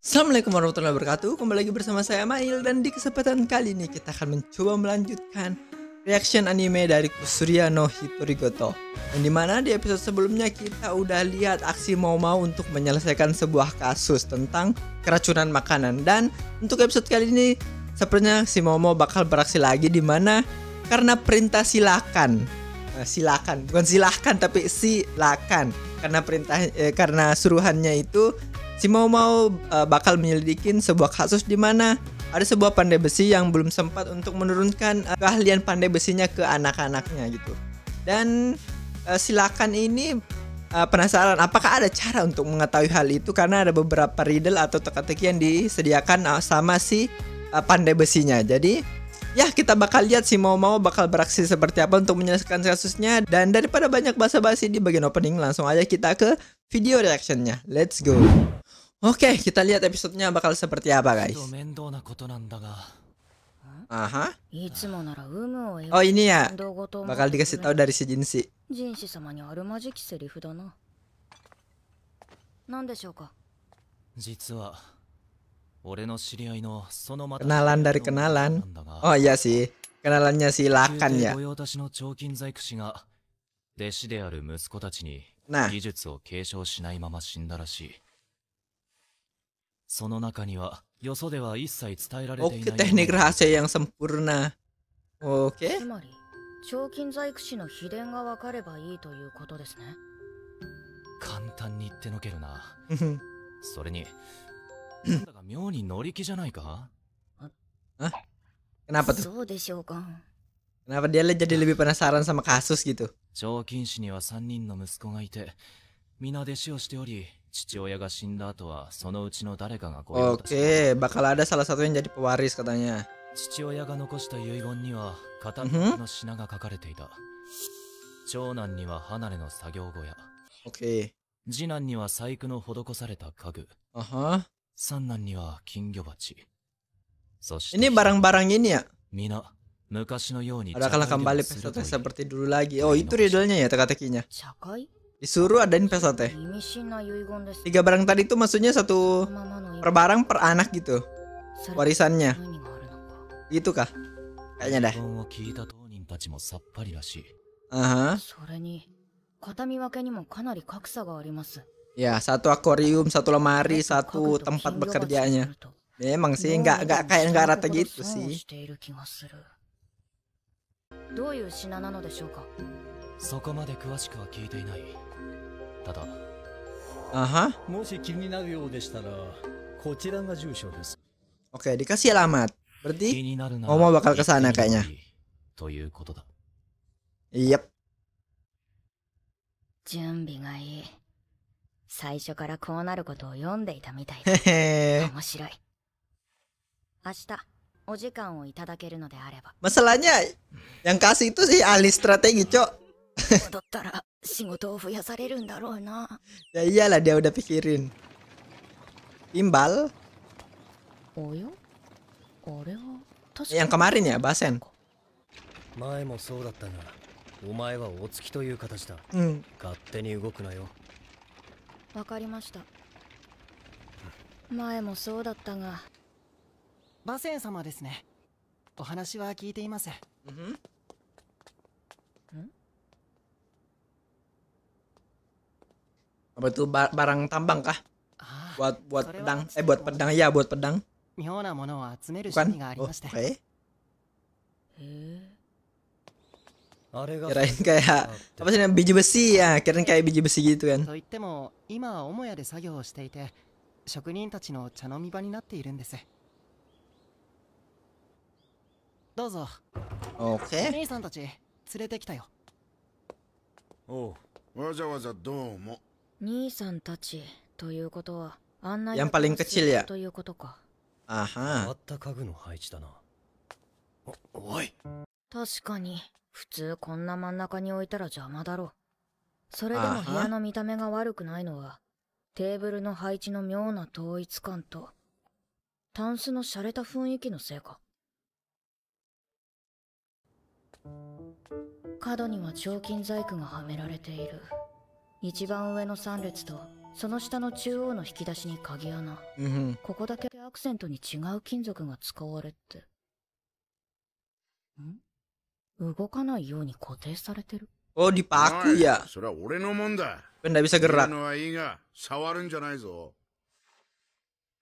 Assalamualaikum warahmatullahi wabarakatuh. Kembali lagi bersama saya Mail, dan di kesempatan kali ini kita akan mencoba melanjutkan reaction anime dari Kusuria no Hitorigoto. Yang dimana di episode sebelumnya kita udah lihat aksi Mau untuk menyelesaikan sebuah kasus tentang keracunan makanan. Dan untuk episode kali ini sepertinya si Mau bakal beraksi lagi, dimana karena perintah silakan, bukan silahkan tapi silakan, karena karena suruhannya itu si Mau bakal menyelidikin sebuah kasus di mana ada sebuah pandai besi yang belum sempat untuk menurunkan keahlian pandai besinya ke anak-anaknya gitu. Dan silakan ini penasaran apakah ada cara untuk mengetahui hal itu, karena ada beberapa riddle atau teka-teki yang disediakan sama si pandai besinya. Jadi ya, kita bakal lihat si Mau bakal beraksi seperti apa untuk menyelesaikan kasusnya. Dan daripada banyak basa-basi di bagian opening, langsung aja kita ke video reactionnya. Let's go. Oke, kita lihat episodenya bakal seperti apa, guys. Aha. Oh, ini ya, bakal dikasih tahu dari si Jinshi. Kenalan dari kenalan. Oh iya sih, kenalannya si Lakan ya. Nah, oke, teknik rahasia yang sempurna. Oke. Hah? Kenapa tuh? Kenapa dia jadi lebih penasaran sama kasus gitu? Oke, bakal ada salah satu yang jadi pewaris katanya. Oke. Ini barang-barang ini ya? Adakah kembali pesta seperti dulu lagi? Oh, itu riddle-nya ya, teka-tekinya. Disuruh adain pesta teh. 3 barang tadi itu maksudnya satu per barang per anak gitu, warisannya. Gitu kah? Kayaknya dah. Aha. Ya, satu akuarium, satu lemari, satu tempat bekerjanya. Memang sih nggak rata gitu sih. Aha. Oke, dikasih alamat. Berarti Mau bakal ke sana kayaknya. Yep. Masalahnya yang kasih itu sih ahli strategi, Cok. Ya iyalah, dia udah pikirin. Timbal. Yang kemarin ya, Basen. Apa tuh, barang tambang kah? Buat pedang. Buat pedang ya, buat pedang. Bukan? Oh, oke. Kirain kayak apa sih, biji besi ya, kirain kayak biji besi gitu kan. Oke. Yang paling kecil ya. Aha. その下の中央の引き出しに鍵穴。ここだけアクセントに違う金属が使われて。動かないように固定されてる。Oh, dipaku ya. それは俺のもんだ。 Benda bisa 俺 gerak. のはいいが触るんじゃないぞ。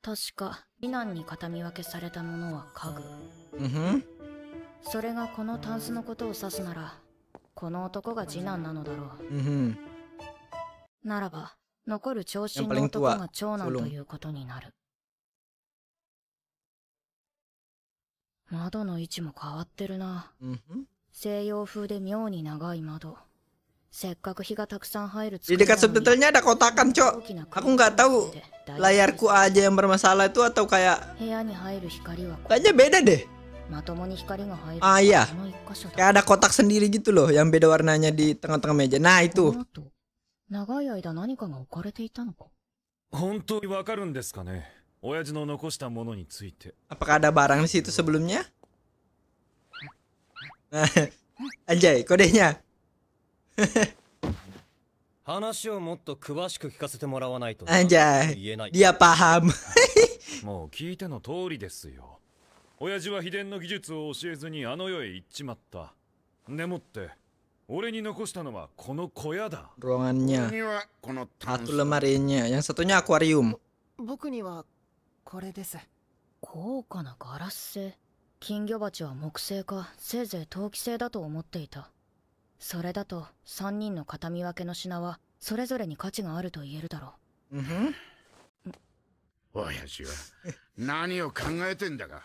確か、避難に形見分けされたものは家具。Mhm. それがこのタンスのことを指すなら、この男が次男なのだろう。Mhm. ならば、残る長身の男が長男ということになる。窓の位置も変わってるな。Mhm. 西洋風で妙に長い窓。せっかく日がたくさん入る。 Di dekat subtitlenya ada kotakan, Cok. Aku nggak tahu layarku aja yang bermasalah itu atau kayak 部屋に入る光は kayaknya beda deh. まともに光が入る。 Ah iya, この一箇所だ。 kayak ada kotak sendiri gitu loh, yang beda warnanya di tengah-tengah meja. Nah こ itu. の後、長い間何かが置かれていたのか。本当にわかるんですかね、親父の残したものについて。 Apakah ada barang di situ sebelumnya? Anjay, kodenya. 話をもっと詳しく聞かせてもらわないと Anjay, 言えない。 dia paham. もう聞いての通りですよ。親父は秘伝の技術を教えずにあの世へ行っちまった。でもって俺に残したのはこの小屋だ。 Ruangannya, にはこのタン satu スだ。 lemarinya, yang satunya akuarium. 僕にはこれです。高価なガラス製。金魚鉢は木製か、せいぜい陶器製だと思っていた。それだと3人の形見分けの品はそれぞれに価値があると言えるだろう。親父は何を考えてんだか。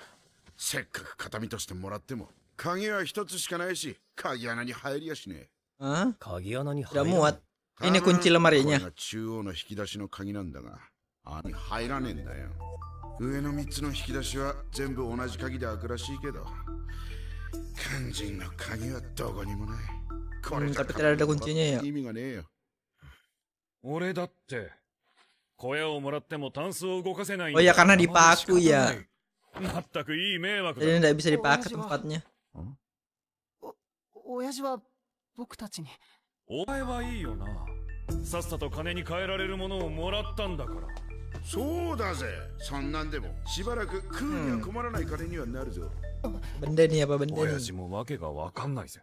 せっかく形見としてもらっても鍵は一つしかないし、鍵穴に入りやしねえ。 Hah? 鍵穴に Udah 入らない。 muat. Ini kunci これ lemarinya. が中央の引き出しの鍵なんだが、穴に入らねえんだよ。上の3つの引き出しは全部同じ鍵で開くらしいけど、肝心の鍵はどこにもない。これじゃ tapi tidak ada kuncinya ya. 意味がねえよ。俺だって小屋をもらってもタンスを動かせないん Oh だ。 ya karena dipaku ya. まったくいい迷惑だ。 Jadi tidak bisa dipakai tempatnya. 親父は僕たちに。お前はいいよな。さっさと金に換えられるものをもらったんだから。そうだぜ。そんなんでもしばらく食うには困らない金にはなるぞ。 Benda nih apa benda 親 nih? 父もわけがわかんないぜ。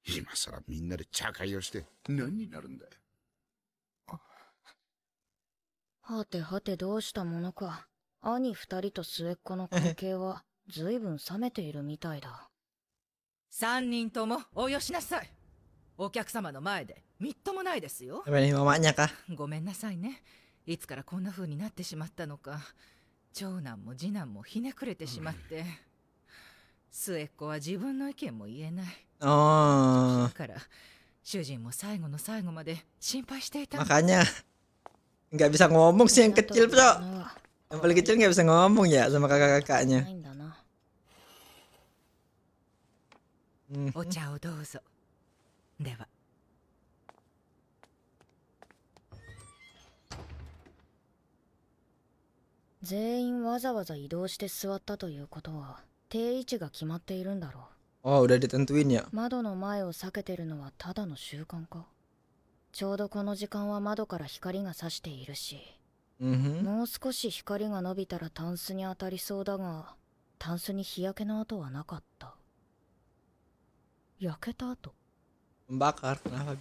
今さらみんなで茶会をして何になるんだよ。はてはてどうしたものか。兄2人と末っ子の関係は随分冷めているみたいだ。3人ともおよしなさい。お客様の前でみっともないですよ。 Apa nih mamanya kah? ごめんなさいね。いつからこんな風になってしまったのか。長男も次男もひねくれてしまって、末っ子は自分の意見も言えない。 Oh, だから主人も最後の最後まで心配していたの。 makanya nggak bisa ngomong sih yang kecil, Cok. Yang paling kecil nggak bisa ngomong ya sama kakak-kakaknya. ないんだな。お茶をどうぞ。では。全員わざわざ移動して座ったということは定位置が決まっているんだろう。 Oh, udah ditentuin ya. 窓の前を避けてるのはただの習慣か。ちょうどこの時間は窓から光が差しているし、 Mhm. もう少し光が伸びたらタンスに当たりそうだが、タンスに日焼けの跡はなかった。焼けた跡？ Membakar, kenapa?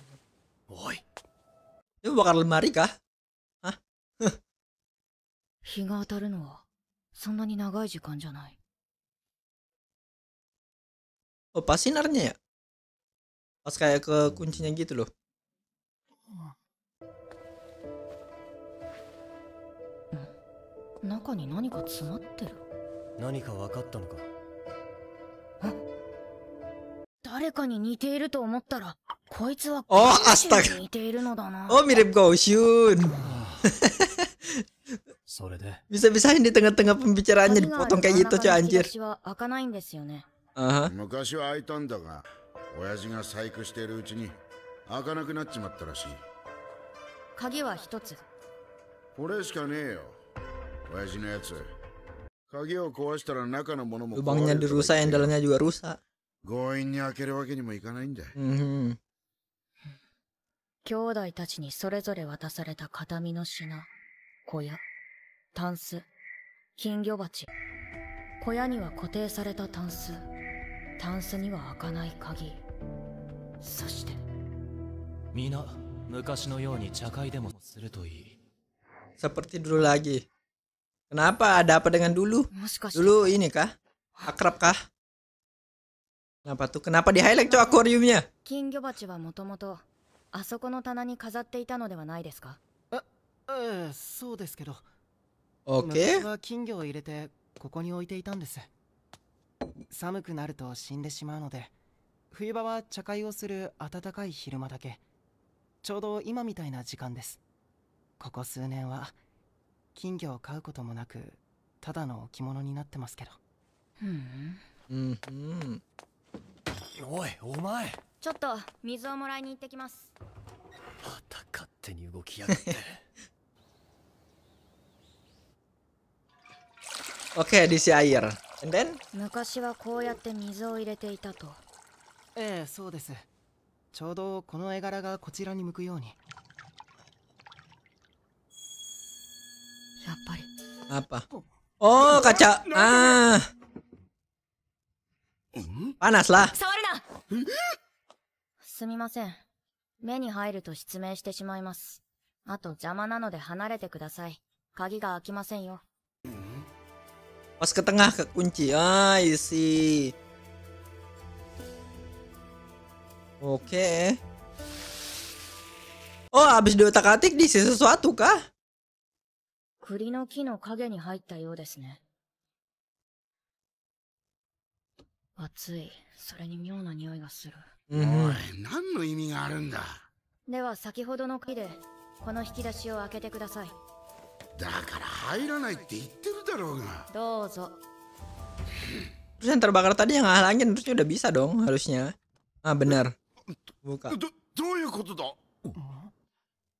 おい、 Itu bakar lemari kah? 日が当たるのはそんなに長い時間じゃない。 Oh, pas sinarnya ya? Pas kayak ke kuncinya gitu loh. 中に何か詰まってる。何か分かったのか。誰かに似ていると思ったら、こいつは Oh, ゴーシュ astaga. に似ているのだな。 Oh, mirip Goushun. それで Bisa-bisain di tengah-tengah pembicaraannya 鍵がある dipotong kayak 真ん gitu, 中 Cok, の引き anjir. 出しは開かないんですよね。 Aha. 昔は開いたんだが、親父が細工しているうちに開かなくなっちまったらしい。鍵は一つ。これしかねえよ、親父のやつ。鍵を壊したら中のものも壊 Lubangnya れるとか dirusak, 言 yang って dalamnya juga rusak. 強引に開けるわけにもいかないんだ。 Mhm. 兄弟たちにそれぞれ渡された形見の品、小屋、タンス、金魚鉢。小屋には固定されたタンス、タンスには開かない鍵。そして皆昔のように茶会でもするといい。 Seperti dulu lagi. Kenapa? Ada apa dengan dulu? もしかして Dulu ini kah? Akrab kah? Kenapa tuh? Kenapa di highlight cok akuariumnya? 金魚鉢はもともとあそこの棚に飾っていたのではないですか？そうですけど、 Oke. 昔は金魚を入れてここに置いていたんです。寒くなると死んでしまうので、冬場は茶会をする暖かい昼間だけ。ちょうど今みたいな時間です。ここ数年は金魚を飼うこともなく、ただの置物になってますけど。Mhm. おいお前、ちょっと水をもらいに行ってきます。また勝手に動きやがって。Oke, diisi air. And then? 昔はこうやって水を入れていたと。そうです。ちょうどこの絵柄がこちらに向くように。やっぱり Apa? Oh, kaca. Ah. Panas lah. 触るな。すみません。目に入ると失明してしまいます。あと邪魔なので離れてください。鍵が開きませんよ。 Pas ke tengah ke kunci. Ah, isi. Oke. Oh, habis diotak-atik diisi sesuatu kah? 栗の木の影に入ったようですね。暑い。それに妙な匂いがする。おい、何の意味があるんだ。では先ほどの木でこの引き出しを開けてください。だから入らないって言ってるだろうが。どうぞ。 Terus yang terbakar tadi yang ngalangin harusnya udah bisa dong harusnya. Ah, benar. Buka. どういうことだ。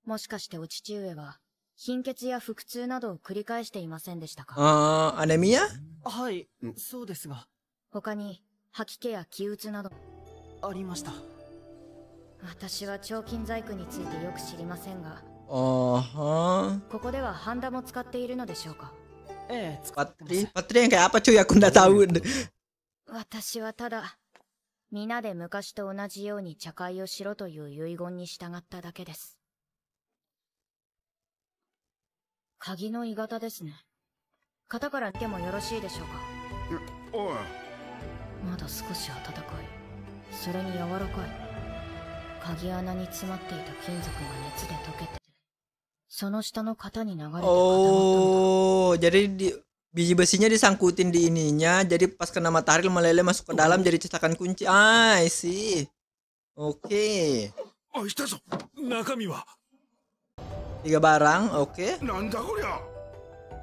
もしかしてお父上は貧血や腹痛などを繰り返していませんでしたか？ Anemia? はい、そうですが。他に吐き気や気鬱など。ありました。私は腸筋細工についてよく知りませんが、 Oh, ここではハンダも使っているのでしょうか？使ってます。 Patri yang kayak apa cuy? Aku nggak tahu. 私はただ皆で昔と同じように茶会をしろという遺言に従っただけです。鍵の鋳型ですね。型から見てもよろしいでしょうか？おい、まだ少し温かい。それに柔らかい。鍵穴に詰まっていた金属が熱で溶けて、その下の型に流れて固まったのだ。 Oh, jadi biji besinya disangkutin di ininya, jadi pas kena matahari meleleh masuk ke dalam jadi cetakan kunci. Ah, I see. Oke. あ、いたぞ。中身は Tiga barang, oke. なんだこりゃ。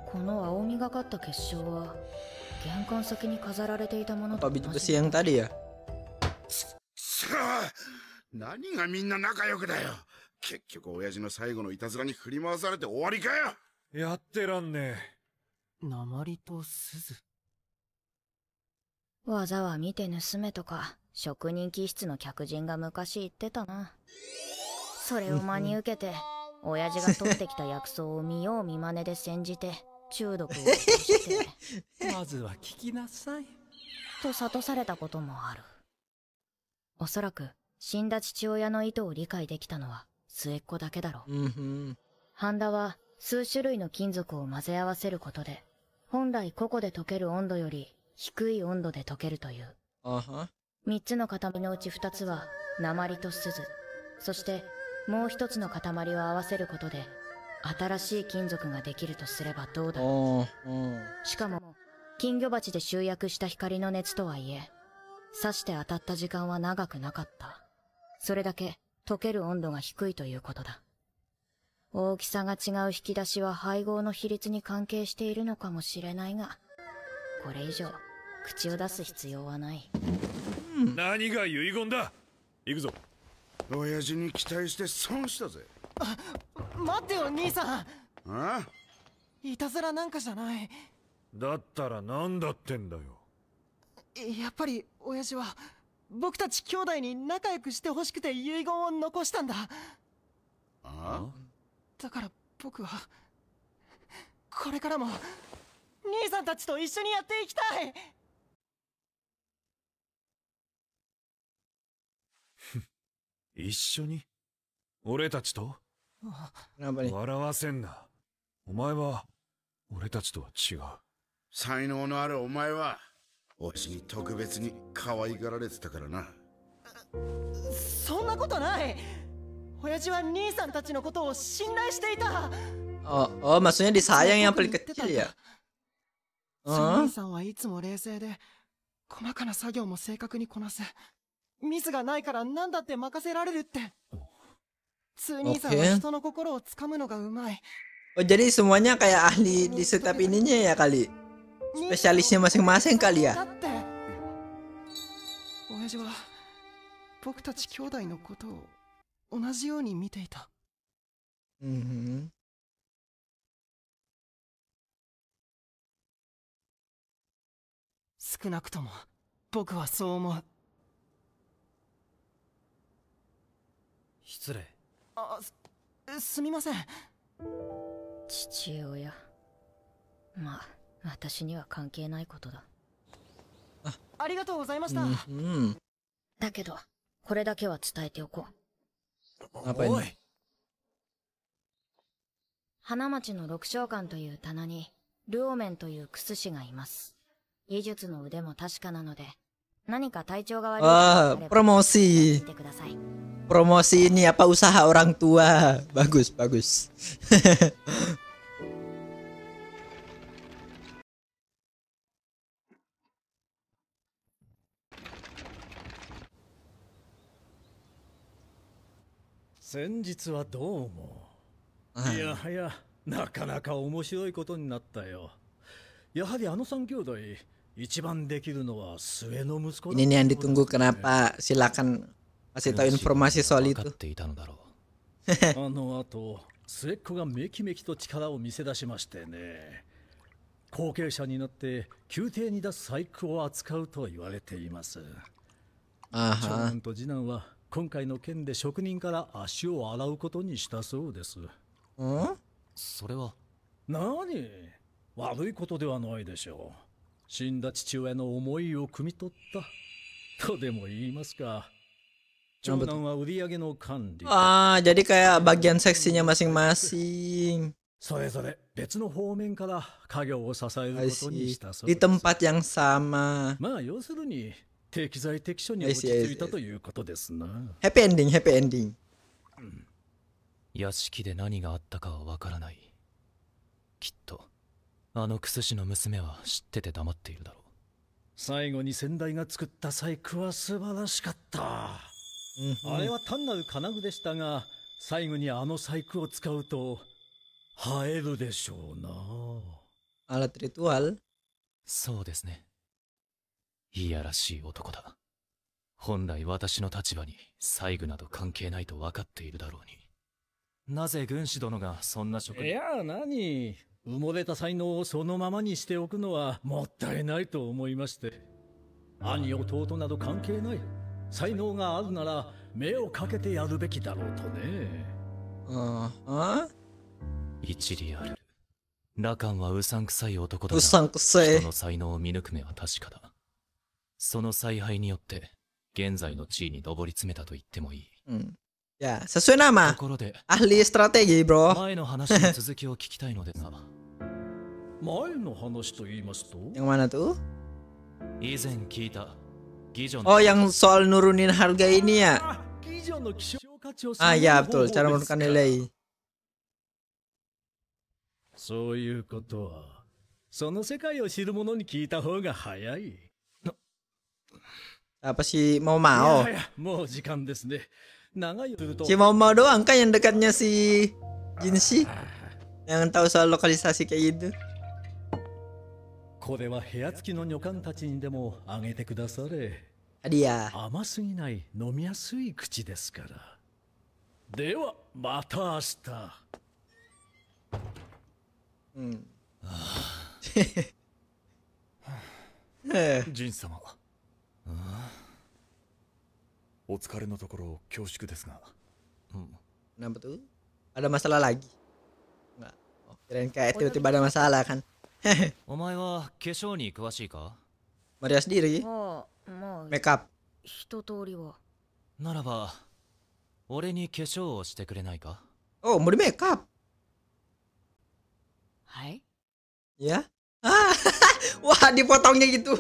この青みがかった結晶は玄関先に飾られていたもの Apa と biji 同 besi じ。 yang tadi ya? さあ、何がみんな仲良くだよ。結局親父の最後のいたずらに振り回されて終わりかよ。やってらんねえ。鉛と鈴。技は見て盗めとか職人気質の客人が昔言ってたな。それを真に受けて親父が取ってきた薬草を見よう見まねで煎じて中毒を起こしてまずは聞きなさい。と諭されたこともある。おそらく死んだ父親の意図を理解できたのは末っ子だけだろう。 Mhm. ハンダは数種類の金属を混ぜ合わせることで本来個々で溶ける温度より低い温度で溶けるという。 Aha. 3つの塊のうち2つは鉛と錫、そしてもう1つの塊を合わせることで新しい金属ができるとすればどうだろ Oh, oh. う。しかも金魚鉢で集約した光の熱とはいえ刺して当たった時間は長くなかった。それだけ溶ける温度が低いということだ。大きさが違う引き出しは配合の比率に関係しているのかもしれないが、これ以上口を出す必要はない。何が遺言だ。行くぞ。親父に期待して損したぜ。待ってよ兄さん。あ？いたずらなんかじゃない。だったら何だってんだよ。やっぱり親父は僕たち兄弟に仲良くしてほしくて遺言を残したんだ。あだから僕はこれからも兄さんたちと一緒にやっていきたい。一緒に俺たちと Kenapa nih? 笑わせんな。お前は俺たちとは違う。才能のあるお前はわしに特別に可愛がられてたからな。そんなことない。親父は兄さんたちのことを信頼していた。 Oh, maksudnya disayang yang paling kecil ya? 兄さんはいつも冷静で細かな作業も正確にこなす。ミスがないから何だって任せられるって。ツー兄さんは人の心をつかむのがうまい。 Oh, jadi semuanya kayak ahli di setiap ininya ya kali. Spesialisnya masing-masing kali ya. だって親父は僕たち兄弟のことを同じように見ていた。 Mhm. 少なくとも僕はそう思う。失礼。すみません。父親。まあ私には関係ないことだ。ありがとうございました。 Hmm. だけどこれだけは伝えておこう。 Apa ini? 花町の六召喚という棚にルオメンというクス師がいます。技術の腕も確かなので何か体調が悪いことがあれば Promosi. 見てください。 Promosi ini apa usaha orang tua. Bagus, bagus.「先日はどうも。いやはやなかなか面白いことになったよ。やはりあの三兄弟一番できるのは末の息子だ。 Ini nih yang ditunggu, kenapa? Silakan kasih tahu informasi soal 分 itu. かっていたのだろう。あの後末っ子がめきめきと力を見せ出しましてね。後継者になって宮廷に出す細工を扱うと言われています。長 Aha. 男と次男は今回の件で職人から足を洗うことにしたそうです。 Hmm? それは何、悪いことではないでしょう。死んだ父親の思いを汲み取ったとでも言いますか。長男は売り上げの管理、 Ah, jadi kayak bagian seksinya masing-masing. それぞれ別の方面から家業を支える I ことに see. したそう Di です。 tempat yang sama. まあ要するに適材適所に I 落 see, I ち着いた see. ということですな。 Happy ending, happy ending. 屋敷で何があったかはわからない。きっとあのクス氏の娘は知ってて黙っているだろう。最後に先代が作った細工は素晴らしかった。 Mhm. あれは単なる金具でしたが、最後にあの細工を使うと映えるでしょうな。 Alat ritual. そうですね。いやらしい男だ。本来私の立場に細具など関係ないと分かっているだろうに。なぜ軍師殿がそんな職に。いや、何、埋もれた才能をそのままにしておくのはもったいないと思いまして。兄弟など関係ない。才能があるなら目をかけてやるべきだろうとね。Aha. 一理ある。羅漢はうさんくさい男だが、 Usang 人 kusai. の才能を見抜く目は確かだ。その采配によって現在の地位に上り詰めたと言ってもいい。 Hmm. Ya, sesuai nama. ところで Ahli strategi, bro. 前の話の続きを聞きたいのですが、前の話と言いますと、 Yang mana tuh? 以前聞いた議女 Oh, yang soal nurunin harga ini ya? 技術の希少価値を Ah, 下げ ya る方 betul. 法 Cara ですか。 menurunkan nilai. そういうことはその世界を知る者に聞いた方が早い。 Apa sih mau い mau? やいや、もう時間ですね。長いすると Si mau mau doang kan yang dekatnya si Jinshi. Yang tahu soal lokalisasi kayak gitu. これは部屋付きの女官たちにでもあげてくだされ。 Hadiah. 甘すぎない飲みやすい口ですから。ではまた明日。 Hmm. ジン様、お疲れのところ恐縮ですが、 Kenapa tuh? Ada masalah lagi? Enggak. Oh, kirain kayak tiba-tiba ada masalah kan. お前は化粧に詳しいか Maria sendiri まあ make up. 一通りは。ならば俺に化粧をしてくれないか Oh, mau di make up? はい。 Ya? Ah, wah dipotongnya gitu.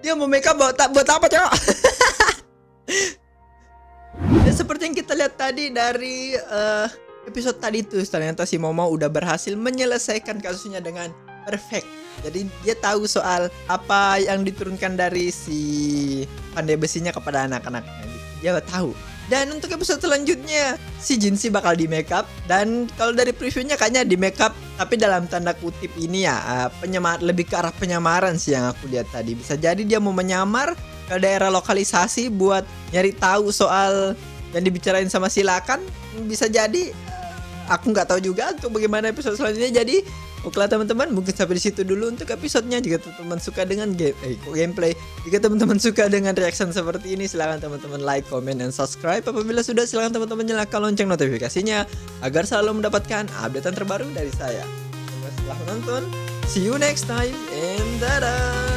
Dia mau make up buat apa cok? Dan seperti yang kita lihat tadi dari episode tadi tuh, ternyata si Momo udah berhasil menyelesaikan kasusnya dengan perfect. Jadi dia tahu soal apa yang diturunkan dari si pandai besinya kepada anak-anaknya. Dia tahu. Dan untuk episode selanjutnya si Jinsi bakal di make up, dan kalau dari previewnya kayaknya di make up tapi dalam tanda kutip ini ya lebih ke arah penyamaran sih yang aku lihat tadi. Bisa jadi dia mau menyamar ke daerah lokalisasi buat nyari tahu soal yang dibicarain sama si Lakan. Bisa jadi aku nggak tahu juga untuk bagaimana episode selanjutnya. Jadi oke lah teman-teman, mungkin sampai di situ dulu untuk episodenya. Jika teman-teman suka dengan gameplay, jika teman-teman suka dengan reaction seperti ini, silahkan teman-teman like, comment, dan subscribe. Apabila sudah, silahkan teman-teman nyalakan lonceng notifikasinya agar selalu mendapatkan updatean terbaru dari saya. Setelah menonton, see you next time and dadah.